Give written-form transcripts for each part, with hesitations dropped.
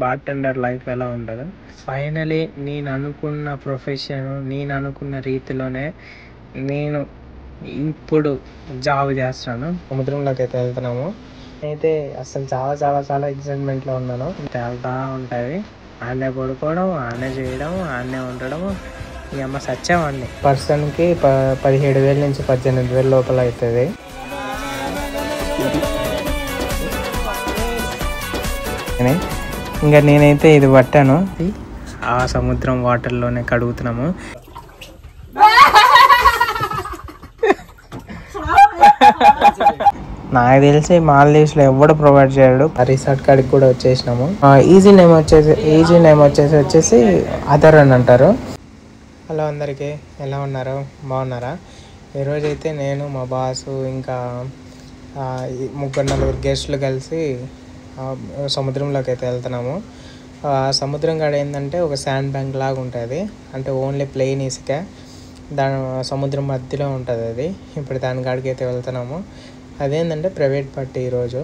Bartender life ఎలా ఉంటుందో finally నేను అనుకున్న ప్రొఫెషన్ నేను అనుకున్న రీతిలోనే నేను ఇప్పుడు జాబ్ చేస్తాను. సముద్రంలోకి అయితే వెళ్తున్నాము. అయితే అసలు చాలా చాలా చాలా ఎక్సైట్మెంట్లో ఉన్నాను. వెళ్తా ఉంటుంది, ఆడనే పడుకోవడం, ఆడనే చేయడం, ఆడనే ఉండడం. ఈ అమ్మ సత్యమండి పర్సన్కి 17,000 నుంచి 18,000 లోపల అవుతుంది. ఇంకా నేనైతే ఇది పట్టాను. ఆ సముద్రం వాటర్లోనే కడుగుతున్నాము. నాకు తెలిసి మాల్దీవ్స్లో ఎవడు ప్రొవైడ్ చేయడు. ఆ రిసార్ట్ కాడికి కూడా వచ్చేసినాము. ఈజీ నేమ్ వచ్చేసి అదర్ అని అంటారు. హలో అందరికీ, ఎలా ఉన్నారు? బాగున్నారా? ఈరోజైతే నేను, మా బాసు, ఇంకా 3-4 గెస్టులు కలిసి సముద్రంలోకి అయితే వెళ్తున్నాము. సముద్రం కాడ ఏంటంటే ఒక శాండ్ బ్యాంక్ లాగా ఉంటుంది. అంటే ఓన్లీ ప్లెయిన్ ఇసుక, దాని సముద్రం మధ్యలో ఉంటుంది అది. ఇప్పుడు దాని కాడికి అయితే వెళ్తున్నాము. అదేంటంటే ప్రైవేట్ పార్టీ ఈరోజు.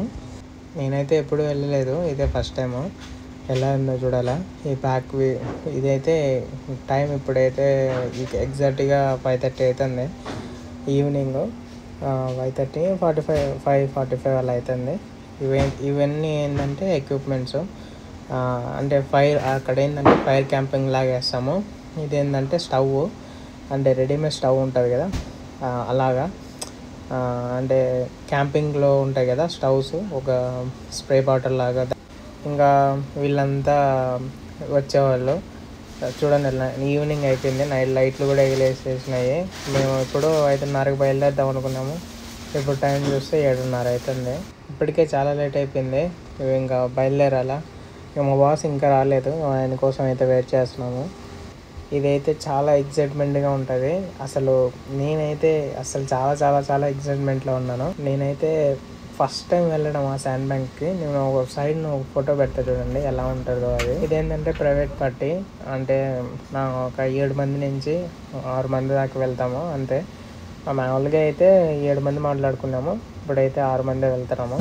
నేనైతే ఎప్పుడూ వెళ్ళలేదు, ఇదే ఫస్ట్ టైము. ఎలా ఉందో చూడాలా. ఈ ప్యాక్ ఇదైతే టైం ఇప్పుడైతే ఎగ్జాక్ట్గా 5:30 అవుతుంది ఈవినింగ్. 5:30, 5:45 అలా అవుతుంది. ఇవన్నీ ఏంటంటే ఎక్విప్మెంట్స్. అంటే అక్కడ ఏంటంటే ఫైర్ క్యాంపింగ్ లాగా వేస్తాము. ఇదేంటంటే స్టవ్, అంటే రెడీమేడ్ స్టవ్ ఉంటుంది కదా అలాగా. అంటే క్యాంపింగ్లో ఉంటాయి కదా స్టవ్స్, ఒక స్ప్రే బాటిల్ లాగా. ఇంకా వీళ్ళంతా వచ్చేవాళ్ళు. చూడండి, ఈవినింగ్ అయిపోయింది, నైట్ లైట్లు కూడా ఎగిలేసేసినాయి. మేము ఇప్పుడు 5:30కి బయలుదేరుదాం అనుకున్నాము. ఇప్పుడు టైం చూస్తే 7:30 అవుతుంది. ఇప్పటికే చాలా లేట్ అయిపోయింది. ఇంకా బయలుదేరాలా. మా బాస్ ఇంకా రాలేదు, ఆయన కోసం అయితే వెయిట్ చేస్తున్నాము. ఇదైతే చాలా ఎక్సైట్మెంట్గా ఉంటుంది. నేనైతే చాలా చాలా చాలా ఎక్సైట్మెంట్లో ఉన్నాను. నేనైతే ఫస్ట్ టైం వెళ్ళడం ఆ శాండ్ బ్యాంక్కి. నేను ఒక సైడ్ ఒక ఫోటో పెడతా చూడండి ఎలా ఉంటుందో అది. ఇదేంటంటే ప్రైవేట్ పార్టీ. అంటే ఒక 7 మంది నుంచి 6 మంది దాకా వెళ్తాము అంతే. మామూలుగా అయితే 7 మంది మాట్లాడుకున్నాము, ఇప్పుడైతే 6 మంది వెళ్తున్నాము.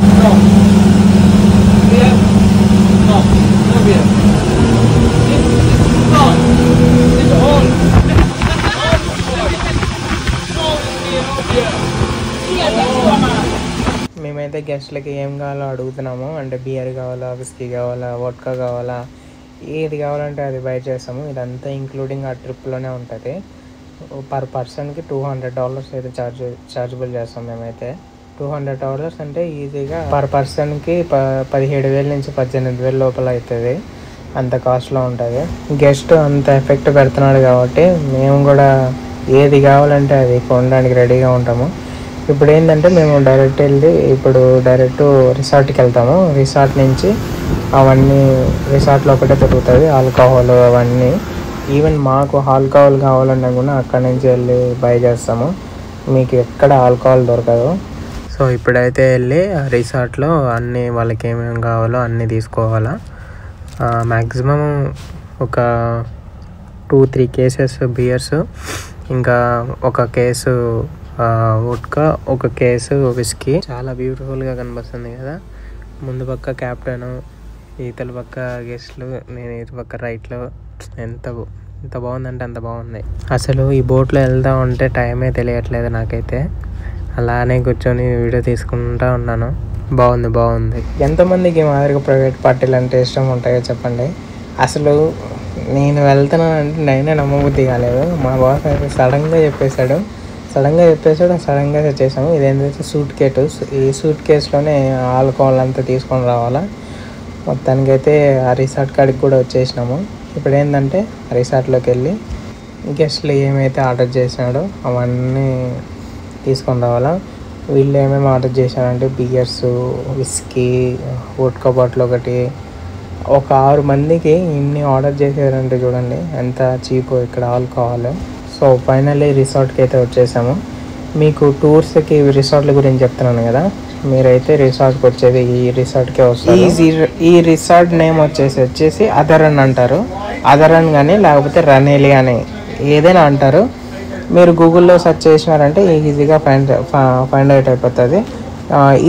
మేమైతే గెస్ట్లకి ఏం కావాలో అడుగుతున్నాము. అంటే బియర్ కావాలా, విస్కీ కావాలా, వోడ్కా కావాలా, ఏది కావాలంటే అది బై చేస్తాము. ఇదంతా ఇంక్లూడింగ్ ఆ ట్రిప్లోనే ఉంటుంది. పర్ పర్సన్కి $200 అయితే చార్జబుల్ చేస్తాం మేమైతే. $200 అంటే ఈజీగా పర్ పర్సన్కి 17,000 నుంచి 18,000 లోపల అవుతుంది. అంత కాస్ట్లో ఉంటుంది. గెస్ట్ అంత ఎఫెక్ట్ పెడుతున్నాడు కాబట్టి మేము కూడా ఏది కావాలంటే అది కొనడానికి రెడీగా ఉంటాము. ఇప్పుడు ఏంటంటే మేము డైరెక్ట్ రిసార్ట్కి వెళ్తాము. రిసార్ట్ నుంచి అవన్నీ రిసార్ట్లో ఒకటే దొరుకుతుంది, ఆల్కహాల్ అవన్నీ. ఈవెన్ మాకు ఆల్కహాల్ కావాలన్నా కూడా అక్కడి నుంచి వెళ్ళి బై చేస్తాము. మీకు ఎక్కడ ఆల్కహాల్ దొరకదు. సో ఇప్పుడైతే వెళ్ళి రిసార్ట్లో అన్నీ వాళ్ళకి ఏమేమి కావాలో అన్నీ తీసుకోవాలా. మ్యాక్సిమం ఒక 2-3 కేసెస్ బియర్స్, ఇంకా ఒక కేసు వోడ్కా, ఒక కేసు విస్కీ. చాలా బ్యూటిఫుల్గా కనిపిస్తుంది కదా. ముందు పక్క క్యాప్టెన్, ఈతల పక్క గెస్ట్లు, నేను ఇటు పక్క రైట్లో. ఎంత బాగుందంటే అంత బాగుంది. అసలు ఈ బోట్లో వెళ్తా ఉంటే టైమే తెలియట్లేదు నాకైతే. అలానే కూర్చొని వీడియో తీసుకుంటూ ఉన్నాను. బాగుంది. ఎంతమందికి మాదిరిగా ప్రైవేట్ పార్టీలు అంటే ఇష్టం ఉంటాయో చెప్పండి. అసలు నేను వెళ్తున్నానంటే నేనే నమ్మబుద్ధి కాలేదు. మా బాస్ అయితే సడన్గా చెప్పేశాడు. సడన్గా చేసాము. ఇదేంటంటే ఈ సూట్ కేసులోనే ఆల్కహాల్ అంతా తీసుకొని రావాలా. మొత్తానికైతే ఆ రిసార్ట్ కాడికి కూడా వచ్చేసినాము. ఇప్పుడు ఏంటంటే రిసార్ట్లోకి వెళ్ళి గెస్ట్లు ఏమైతే ఆర్డర్ చేసినాడో అవన్నీ తీసుకొని రావాలా. వీళ్ళు ఏమేమి ఆర్డర్ చేశారంటే బియర్స్, విస్కీ, వోడ్కా బాటిల్ ఒకటి. ఒక 6 మందికి ఇన్ని ఆర్డర్ చేశారంటే చూడండి ఎంత చీపో ఇక్కడ ఆల్కహాల్. సో ఫైనల్లీ రిసార్ట్కి అయితే వచ్చేసాము. మీకు టూర్స్కి రిసార్ట్ల గురించి చెప్తున్నాను కదా, మీరైతే రిసార్ట్కి వచ్చేది ఈ రిసార్ట్కే వస్తారు. ఈ రిసార్ట్ నేమ్ వచ్చేసి అదర్ అని అంటారు. అదర్ అని కానీ లేకపోతే రనేలి అని ఏదైనా అంటారు. మీరు గూగుల్లో సెర్చ్ చేసినారంటే ఈజీగా ఫైండ్ అవుట్ అయిపోతుంది.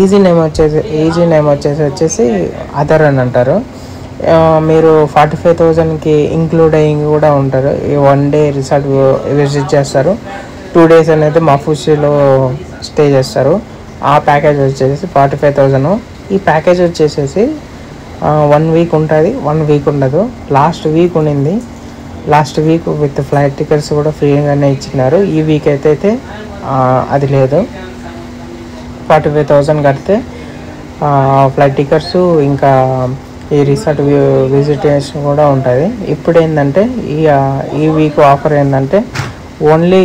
ఈజీ నేమ్ వచ్చేసి అదర్ అని అంటారు. మీరు 45,000కి ఇంక్లూడ్ అయ్యి కూడా ఉంటారు. ఈ 1 డే రిసార్ట్ విజిట్ చేస్తారు, 2 days అనేది మఫుషిలో స్టే చేస్తారు. ఆ ప్యాకేజ్ వచ్చేసి 45,000. ఈ ప్యాకేజ్ వచ్చేసేసి 1 week ఉంటుంది, 1 week ఉండదు. లాస్ట్ వీక్ ఉండింది, last week with flight tickets కూడా ఫ్రీగానే ఇచ్చినారు. ఈ వీక్ అయితే అది లేదు. 45,000 కడితే ఫ్లైట్ టికెట్స్ ఇంకా ఈ రిసార్ట్ విజిటేషన్ కూడా ఉంటుంది. ఇప్పుడు ఏంటంటే ఈ వీక్ ఆఫర్ ఏంటంటే ఓన్లీ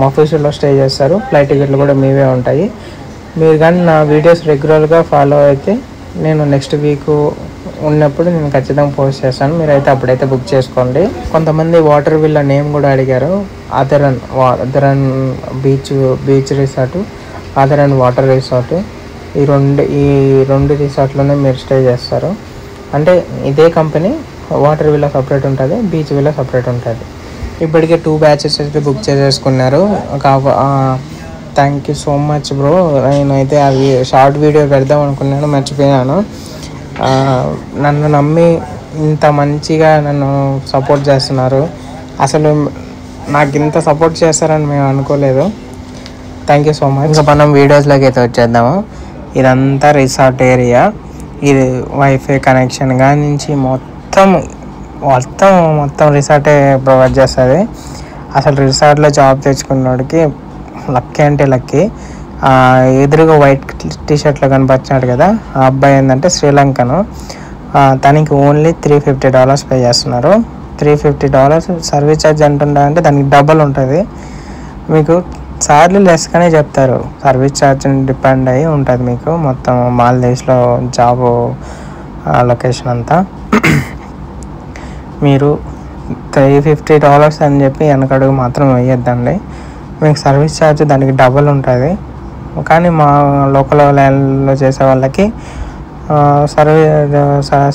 మఫుషిలో స్టే చేస్తారు, ఫ్లైట్ టికెట్లు కూడా మీవే ఉంటాయి. మీరు కానీ నా వీడియోస్ రెగ్యులర్గా ఫాలో అయితే నేను నెక్స్ట్ వీక్ ఉన్నప్పుడు నేను ఖచ్చితంగా పోస్ట్ చేస్తాను. మీరైతే అప్పుడైతే బుక్ చేసుకోండి. కొంతమంది వాటర్ విల్లా నేమ్ కూడా అడిగారు. Adaaran beach resort, Adaaran water resort, ఈ రెండు రిసార్ట్లోనే మీరు స్టే చేస్తారు. అంటే ఇదే కంపెనీ, వాటర్ విల్లా సపరేట్ ఉంటుంది, బీచ్ విల్లా సపరేట్ ఉంటుంది. ఇప్పటికే 2 batches అయితే బుక్ చేసేసుకున్నారు. Thank you so much bro. నేనైతే అవి షార్ట్ వీడియో పెడదాం అనుకున్నాను, మర్చిపోయాను. నన్ను నమ్మి ఇంత మంచిగా నన్ను సపోర్ట్ చేస్తున్నారు. అసలు నాకు ఇంత సపోర్ట్ చేస్తారని మేము అనుకోలేదు. Thank you so much. ఇంకా మనం వీడియోస్లోకి అయితే వచ్చేద్దాము. ఇదంతా రిసార్ట్ ఏరియా. ఇది వైఫై కనెక్షన్ కానీ నుంచి మొత్తం రిసార్టే ప్రొవైడ్ చేస్తుంది. అసలు రిసార్ట్లో జాబ్ తెచ్చుకున్నోడికి లక్కీ అంటే లక్కీ. ఎదురుగా వైట్ టీషర్ట్లో కనిపించాడు కదా, ఆ అబ్బాయి ఏంటంటే శ్రీలంకను. తనకి ఓన్లీ $350 పే చేస్తున్నారు. $350 సర్వీస్ ఛార్జ్ అంటుండే, అంటే దానికి డబల్ ఉంటుంది. మీకు సార్లు లెస్గానే చెప్తారు, సర్వీస్ ఛార్జ్ డిపెండ్ అయ్యి ఉంటుంది మీకు మొత్తం మాల్దీవ్స్లో జాబ్ లొకేషన్ అంతా. మీరు $350 అని చెప్పి వెనకడుగు మాత్రం వేయొద్దండి. మీకు సర్వీస్ ఛార్జ్ దానికి డబల్ ఉంటుంది. కానీ మా లోకల్ లైన్లో చేసే వాళ్ళకి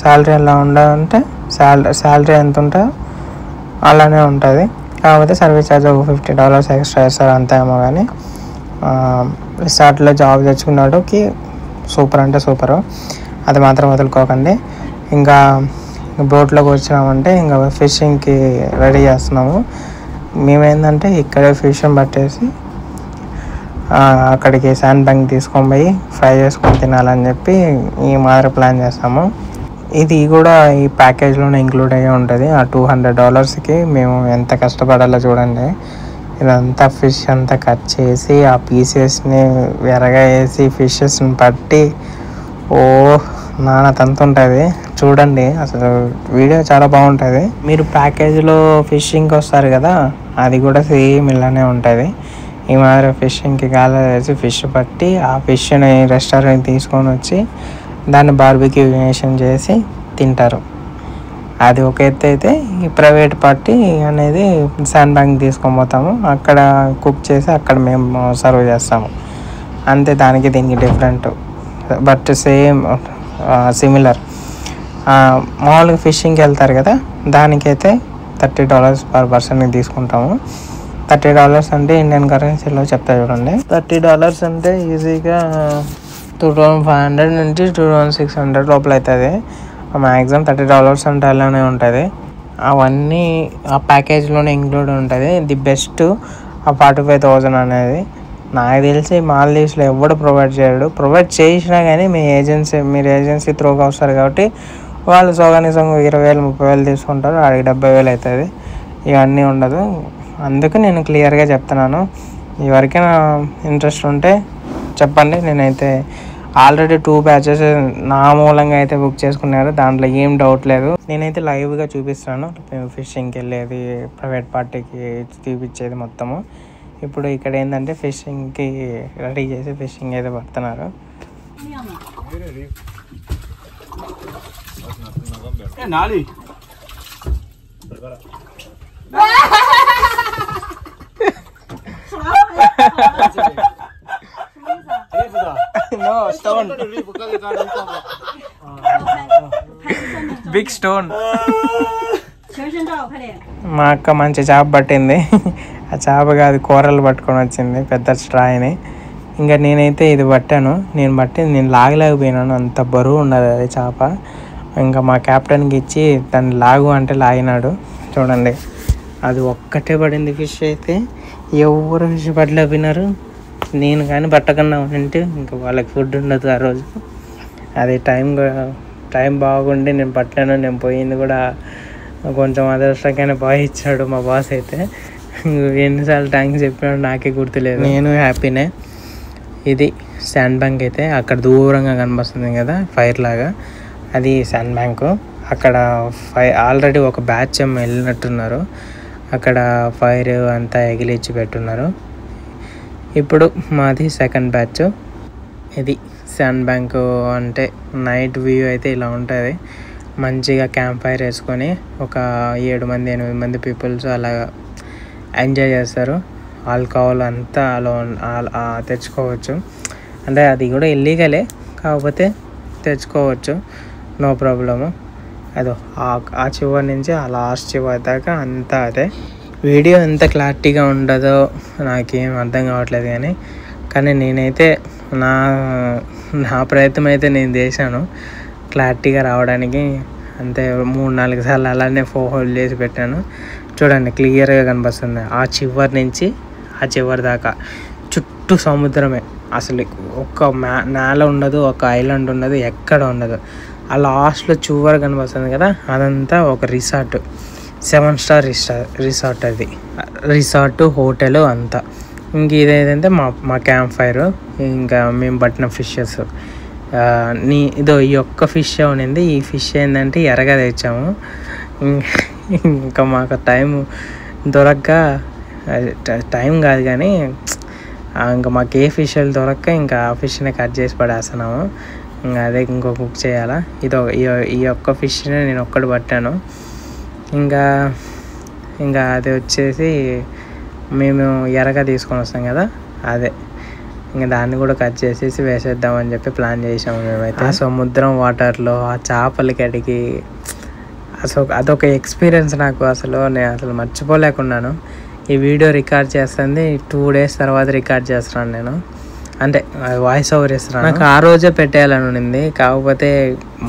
శాలరీ ఎలా ఉండాలంటే శాలరీ ఎంత ఉంటుందో అలానే ఉంటుంది. కాకపోతే సర్వీస్ ఛార్జ్ $50 ఎక్స్ట్రా వేస్తారు అంతేమో. కానీ రిసార్ట్లో జాబ్ తెచ్చుకున్నాడుకి సూపర్ అంటే సూపరు, అది మాత్రం వదులుకోకండి. ఇంకా బోట్లోకి వచ్చినామంటే ఇంకా ఫిషింగ్కి రెడీ చేస్తున్నాము. మేమేంటంటే ఇక్కడే ఫిష్ని పట్టేసి అక్కడికి శాండ్ బ్యాంక్ తీసుకొని పోయి ఫ్రై చేసుకొని తినాలని చెప్పి ఈ మాదిరి ప్లాన్ చేస్తాము. ఇది కూడా ఈ ప్యాకేజ్లోనే ఇంక్లూడ్ అయ్యి ఉంటుంది. ఆ $200కి మేము ఎంత కష్టపడాలో చూడండి. ఇదంతా ఫిష్ అంతా కట్ చేసి ఆ పీసెస్ని ఎరగా వేసి ఫిషెస్ని పట్టి నానతంత ఉంటుంది చూడండి. అసలు వీడియో చాలా బాగుంటుంది. మీరు ప్యాకేజ్లో ఫిషింగ్కి వస్తారు కదా, అది కూడా సేమ్ ఇలానే ఉంటుంది. ఈ మాదిరి ఫిషింగ్కి గాలి వేసి ఫిష్ పట్టి ఆ ఫిష్ని రెస్టారెంట్ తీసుకొని వచ్చి దాన్ని బార్బిక్యూనేషన్ చేసి తింటారు. అది ఒక ఎత్తు అయితే ఈ ప్రైవేట్ పార్టీ అనేది శాండ్ బ్యాంక్ తీసుకొని పోతాము, అక్కడ కుక్ చేసి అక్కడ మేము సర్వ్ చేస్తాము. అంతే, దానికి దీనికి డిఫరెంట్ బట్ సేమ్ సిమిలర్. మామూలుగా ఫిషింగ్కి వెళ్తారు కదా, దానికైతే $30 పర్ పర్సన్కి తీసుకుంటాము. $30 అంటే ఇండియన్ కరెన్సీలో చెప్తా చూడండి. $30 అంటే ఈజీగా 2500 నుంచి 2600 లోపల అవుతుంది. మ్యాక్సిమం $30 అంటే అలానే ఉంటుంది. అవన్నీ ఆ ప్యాకేజ్లోనే ఇంక్లూడ్ ఉంటుంది. ది బెస్ట్ ఆ 45,000 అనేది. నాకు తెలిసి మాల్దీవ్స్లో ఎవడు ప్రొవైడ్ చేయడు. ప్రొవైడ్ చేసినా కానీ మీరు ఏజెన్సీ త్రూగా వస్తారు కాబట్టి వాళ్ళు సగానికి సగం 20,000 30,000 తీసుకుంటారు, ఆడికి 70,000 అవుతుంది. ఇవన్నీ ఉండదు. అందుకు నేను క్లియర్గా చెప్తున్నాను. ఎవరికైనా ఇంట్రెస్ట్ ఉంటే చెప్పండి. నేనైతే ఆల్రెడీ 2 batches నా మూలంగా అయితే బుక్ చేసుకున్నారు, దాంట్లో ఏం డౌట్ లేదు. నేనైతే లైవ్గా చూపిస్తాను ఫిషింగ్కి వెళ్ళేది, ప్రైవేట్ పార్టీకి చూపించేది మొత్తము. ఇప్పుడు ఇక్కడ ఏంటంటే ఫిషింగ్కి రెడీ చేసి ఫిషింగ్ అయితే పడుతున్నారు. Big stone. మా అక్క మంచి చేప పట్టింది. ఆ చేప కాదు, కూరలు పట్టుకొని వచ్చింది పెద్ద స్ట్రాయిని. ఇంకా నేనైతే ఇది పట్టాను. నేను లాగలేకపోయినాను, అంత బరువు ఉన్నది అది చేప. ఇంకా మా క్యాప్టెన్కి ఇచ్చి తను లాగు అంటే లాగినాడు. చూడండి, అది ఒక్కటే పడింది ఫిష్. అయితే ఎవరు ఫిష్ పట్టలేకపోయినారు. నేను కానీ పట్టకుండా ఉంటే ఇంకా వాళ్ళకి ఫుడ్ ఉండదు ఆ రోజు. అది టైం బాగుండి నేను పట్టాను. నేను పోయింది కూడా కొంచెం అదృష్టంగానే బాగా ఇచ్చాడు మా బాస్. అయితే ఎన్నిసార్లు థ్యాంక్స్ చెప్పినాడు నాకే గుర్తులేదు. నేను హ్యాపీనే. ఇది శాండ్ బ్యాంక్. అయితే అక్కడ దూరంగా కనిపిస్తుంది కదా ఫైర్ లాగా, అది శాండ్ బ్యాంకు. అక్కడ ఆల్రెడీ ఒక బ్యాచ్ ఏమో వెళ్ళినట్టున్నారు. అక్కడ ఫైర్ అంతా ఎగిలిచ్చి పెట్టున్నారు. ఇప్పుడు మాది సెకండ్ బ్యాచ్. ఇది శాండ్ బ్యాంకు అంటే నైట్ వ్యూ అయితే ఇలా ఉంటుంది. మంచిగా క్యాంప్ ఫైర్ వేసుకొని ఒక 7 మంది 8 మంది పీపుల్స్ అలా ఎంజాయ్ చేస్తారు. ఆల్కహాల్ అంతా అలా తెచ్చుకోవచ్చు. అంటే అది కూడా ఇల్లీగలే, కాకపోతే తెచ్చుకోవచ్చు, నో ప్రాబ్లము. అదో ఆ చివరి నుంచి ఆ లాస్ట్ చివరి దాకా అంతా అదే. వీడియో ఎంత క్లారిటీగా ఉండదో నాకేం అర్థం కావట్లేదు. కానీ నేనైతే నా ప్రయత్నం అయితే నేను చేశాను క్లారిటీగా రావడానికి. అంతే 3-4 సార్లు అలానే హోల్డ్ చేసి పెట్టాను. చూడండి, క్లియర్గా కనిపిస్తుంది. ఆ చివరి నుంచి ఆ చివరి దాకా చుట్టూ సముద్రమే. అసలు ఒక్క నేల ఉండదు, ఒక ఐలాండ్ ఉండదు, ఎక్కడ ఉండదు. ఆ లాస్ట్లో చివరి కనిపిస్తుంది కదా, అదంతా ఒక రిసార్ట్, 7 స్టార్ రిసార్ట్. అది రిసార్ట్, హోటల్ అంతా. ఇంక ఇదేంటంటే మా క్యాంప్ ఫైర్, ఇంకా మేము పట్టిన ఫిషెస్. ఇదో ఈ ఒక్క ఫిష్ ఉన్నింది. ఈ ఫిష్ ఏంటంటే ఎరగా తెచ్చాము. ఇంకా మాకు టైం దొరక్క, టైం కాదు కానీ ఇంకా మాకు ఏ ఫిష్లు దొరక్క ఇంకా ఆ ఫిష్ని కట్ చేసి పడేస్తున్నాము. ఇంకా అదే ఇంకో కుక్ చేయాలా. ఈ ఒక్క ఫిష్ని నేను ఒక్కటి పట్టాను. ఇంకా అది వచ్చేసి మేము ఎరగా తీసుకొని వస్తాం కదా, అదే ఇంకా దాన్ని కూడా కట్ చేసేసి వేసేద్దామని చెప్పి ప్లాన్ చేసాము మేమైతే. ఆ సముద్రం వాటర్లో ఆ చేపలు కడిగి అదొక ఎక్స్పీరియన్స్ నాకు. నేను మర్చిపోలేకున్నాను. ఈ వీడియో రికార్డ్ చేస్తుంది 2 days తర్వాత రికార్డ్ చేస్తున్నాను నేను. అంటే వాయిస్ ఓవర్ ఇస్తున్నాను. నాకు ఆ రోజే పెట్టేయాలని ఉండింది, కాకపోతే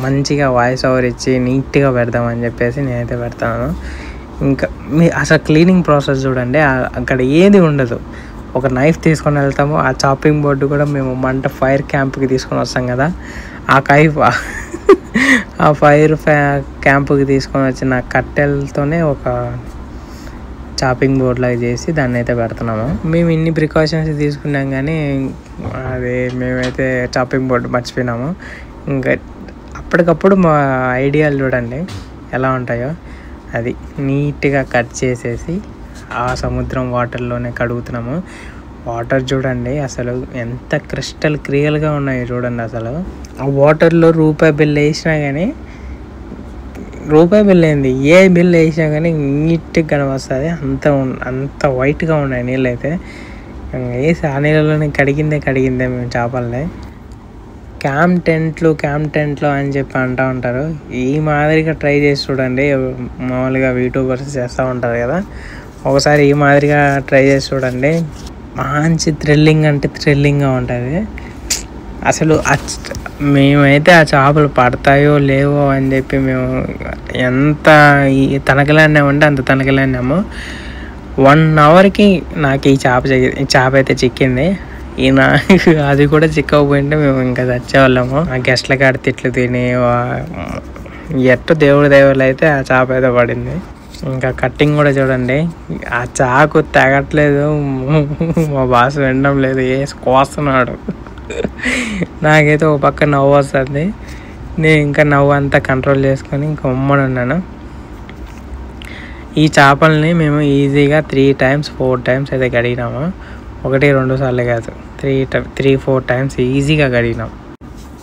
మంచిగా వాయిస్ ఓవర్ ఇచ్చి నీట్గా పెడదామని చెప్పేసి నేనైతే పెడతాను. ఇంకా అసలు క్లీనింగ్ ప్రాసెస్ చూడండి, అక్కడ ఏది ఉండదు. ఒక నైఫ్ తీసుకొని వెళ్తాము. ఆ చాపింగ్ బోర్డు కూడా మేము ఫైర్ క్యాంప్కి తీసుకొని వస్తాం కదా, ఆ ఫైర్ క్యాంప్కి తీసుకొని వచ్చిన కట్టెలతోనే ఒక చాపింగ్ బోర్డ్ లాగా చేసి దాన్ని అయితే పెడుతున్నాము. మేము ఇన్ని ప్రికాషన్స్ తీసుకున్నాం కానీ అది మేమైతే చాపింగ్ బోర్డు మర్చిపోయినాము. ఇంకా అప్పటికప్పుడు మా ఐడియాలు చూడండి ఎలా ఉంటాయో. అది నీట్గా కట్ చేసేసి ఆ సముద్రం వాటర్లోనే కడుగుతున్నాము. వాటర్ చూడండి అసలు ఎంత క్రిస్టల్ క్లియర్గా ఉన్నాయి చూడండి. అసలు ఆ వాటర్లో రూపాయి బిల్ వేసినా కానీ, రూపాయి బిల్ ఏంది ఏ బిల్ వేసినా కానీ నీట్గా కనిపిస్తుంది. అంత వైట్గా ఉన్నాయి నీళ్ళు. అయితే వేసి ఆ నీళ్ళలోనే కడిగిందే మేము చేపలని. క్యాంప్ టెంట్లు అని చెప్పి అంటూ ఉంటారు. ఈ మాదిరిగా ట్రై చేసి చూడండి. మామూలుగా యూట్యూబర్స్ చేస్తూ ఉంటారు కదా, ఒకసారి ఈ మాదిరిగా ట్రై చేసి చూడండి. మంచి థ్రిల్లింగ్గా ఉంటుంది. అసలు మేమైతే ఆ చేపలు పడతాయో లేవో అని చెప్పి మేము ఎంత తనకలాడినామంటే అంత తనకలాడినాము. 1 hourకి నాకు ఈ చేప అయితే చిక్కింది. అది కూడా చిక్కకపోయింటే మేము ఇంకా చచ్చేవాళ్ళము. ఆ గెస్ట్ల కాడ తిట్లు తిని దేవుళ్ళు అయితే ఆ చేప అయితే పడింది. ఇంకా కట్టింగ్ కూడా చూడండి, ఆ చాకు తెగట్లేదు. మా బాస్ వినడం లేదు, కోస్తున్నాడు. నాకైతే ఒక పక్క నవ్వు వస్తుంది. నేను ఇంకా నవ్వు అంతా కంట్రోల్ చేసుకొని ఇంకా ఉమ్మడి ఉన్నాను. ఈ చేపల్ని మేము ఈజీగా 3 times 4 times అయితే కడిగినాము. 1-2 సార్లు కాదు, 3-4 times ఈజీగా కడిగినాం.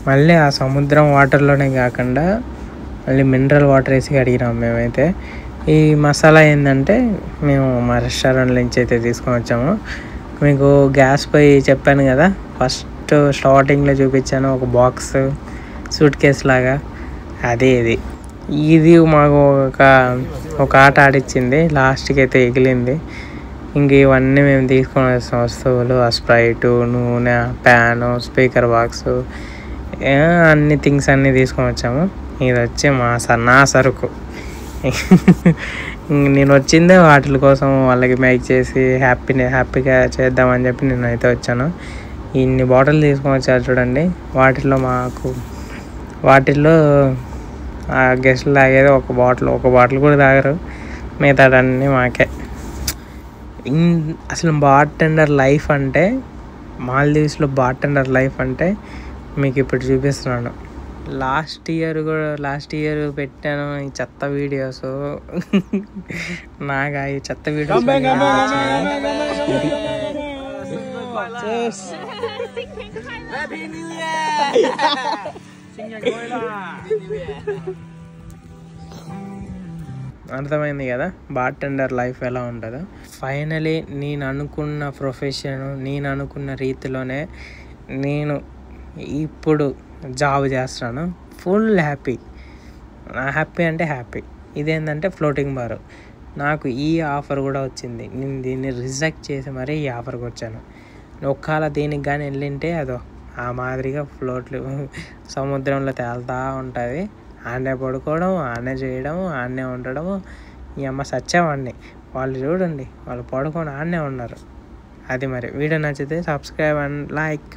మళ్ళీ ఆ సముద్రం వాటర్లోనే కాకుండా మళ్ళీ మినరల్ వాటర్ వేసి కడిగినాం మేమైతే. ఈ మసాలా ఏంటంటే మేము మా రెస్టారెంట్ నుంచి అయితే తీసుకొని వచ్చాము. మీకు గ్యాస్ పొయ్యి చెప్పాను కదా, ఫస్ట్ స్టార్టింగ్లో చూపించాను, ఒక బాక్స్ సూట్ కేస్ లాగా. అదే ఇది మాకు ఒక ఆట ఆడిచ్చింది. లాస్ట్కి అయితే ఎగిలింది. ఇంక ఇవన్నీ మేము తీసుకొని వస్తాం వస్తువులు. ఆ స్ప్రైటు, నూనె, ప్యాను, స్పీకర్ బాక్సు, అన్ని థింగ్స్ అన్నీ తీసుకొని వచ్చాము. ఇది వచ్చి నా సరుకు. నేను వచ్చిందే వాటి కోసం, వాళ్ళకి మేక్ చేసి హ్యాపీగా చేద్దామని చెప్పి నేను అయితే వచ్చాను. ఇన్ని బాటిల్ తీసుకొని వచ్చారు చూడండి. వాటిల్లో ఆ గెస్ట్లు తాగేది ఒక బాటిల్ కూడా తాగరు, మిగతాడన్నీ మాకే. అసలు బార్టెండర్ లైఫ్ అంటే, మాల్దీవ్స్లో బార్టెండర్ లైఫ్ అంటే మీకు ఇప్పుడు చూపిస్తున్నాను. లాస్ట్ ఇయర్ పెట్టాను ఈ చెత్త వీడియోస్. నాకు ఈ చెత్త వీడియోస్ అర్థమైంది కదా బార్టెండర్ లైఫ్ ఎలా ఉంటుందో. ఫైనలీ నేను అనుకున్న ప్రొఫెషన్, నేను అనుకున్న రీతిలోనే నేను ఇప్పుడు జాబ్ చేస్తున్నాను. Full happy. హ్యాపీ అంటే హ్యాపీ. ఇదేంటంటే ఫ్లోటింగ్ బార్. నాకు ఈ ఆఫర్ కూడా వచ్చింది. నేను దీన్ని రిజెక్ట్ చేసి మరీ ఈ ఆఫర్కి వచ్చాను. ఒక్కవేళ దీనికి కానీ వెళ్ళింటే అదో ఆ మాదిరిగా ఫ్లోట్లు సముద్రంలో తేలుతూ ఉంటుంది. ఆడనే పడుకోవడం, ఆడనే చేయడం, ఆడనే ఉండడము. ఈ అమ్మ సచ్చేవాడిని. వాళ్ళు చూడండి, వాళ్ళు పడుకొని ఆడనే ఉన్నారు. అది మరి వీడియో నచ్చితే సబ్స్క్రైబ్ అండ్ లైక్.